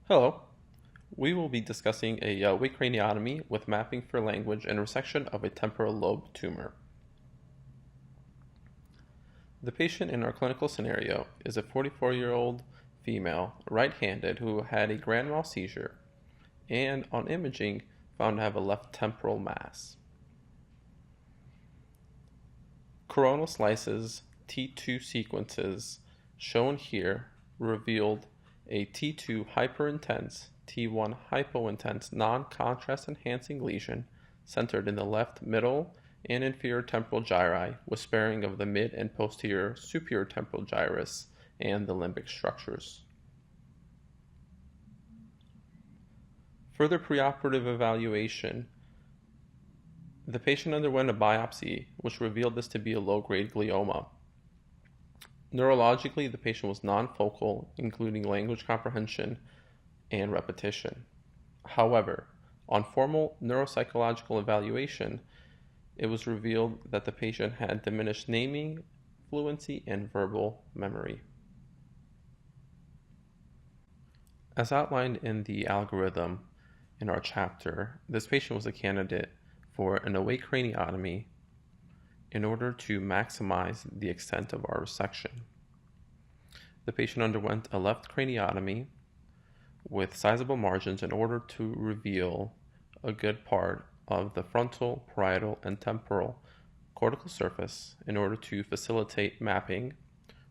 Hello. We will be discussing a weak craniotomy with mapping for language and resection of a temporal lobe tumor. The patient in our clinical scenario is a 44-year-old female, right-handed, who had a grand mal seizure and on imaging found to have a left temporal mass. Coronal slices T2 sequences shown here revealed a T2 hyperintense, T1 hypointense non-contrast enhancing lesion centered in the left middle and inferior temporal gyri with sparing of the mid and posterior superior temporal gyrus and the limbic structures. Further preoperative evaluation. The patient underwent a biopsy which revealed this to be a low-grade glioma. Neurologically, the patient was non-focal, including language comprehension and repetition. However, on formal neuropsychological evaluation, it was revealed that the patient had diminished naming, fluency, and verbal memory. As outlined in the algorithm in our chapter, this patient was a candidate for an awake craniotomy in order to maximize the extent of our resection. The patient underwent a left craniotomy with sizable margins in order to reveal a good part of the frontal, parietal, and temporal cortical surface in order to facilitate mapping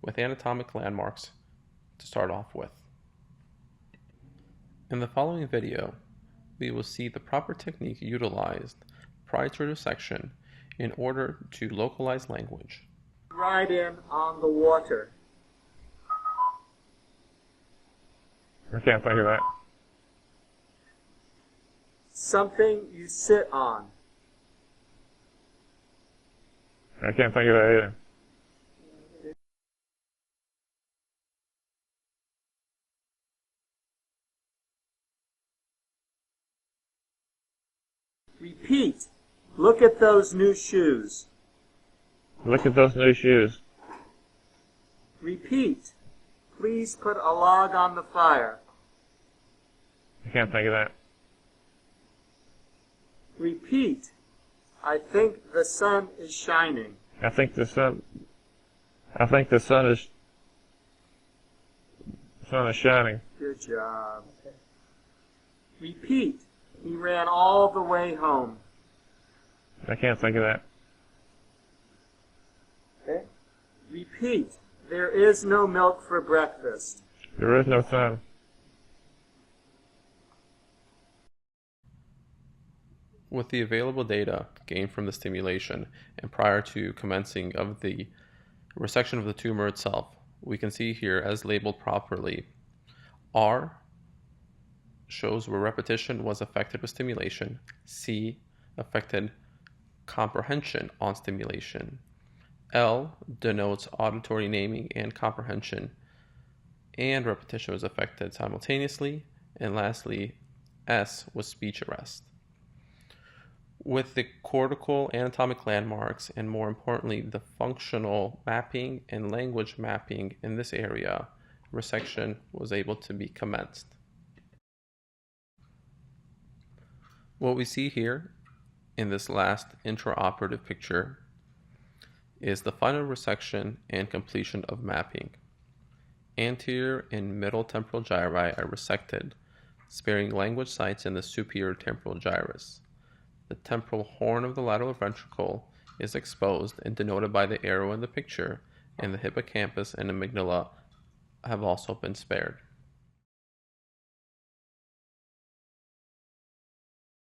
with anatomic landmarks to start off with. In the following video, we will see the proper technique utilized prior to resection in order to localize language. Ride in on the water. I can't think of that. Something you sit on. I can't think of that either. Repeat. Look at those new shoes. Look at those new shoes. Repeat. Please put a log on the fire. I can't think of that. Repeat. I think the sun is shining. I think the sun is shining. Good job. Repeat. He ran all the way home. I can't think of that. Okay. Repeat. There is no milk for breakfast. There is no sun. With the available data gained from the stimulation and prior to commencing of the resection of the tumor itself, we can see here, as labeled properly, R shows where repetition was affected with stimulation, C affected comprehension on stimulation, L denotes auditory naming and comprehension, and repetition was affected simultaneously, and lastly, S was speech arrest. With the cortical anatomic landmarks, and more importantly, the functional mapping and language mapping in this area, resection was able to be commenced. What we see here in this last intraoperative picture is the final resection and completion of mapping. Anterior and middle temporal gyri are resected, sparing language sites in the superior temporal gyrus. The temporal horn of the lateral ventricle is exposed and denoted by the arrow in the picture, and the hippocampus and amygdala have also been spared.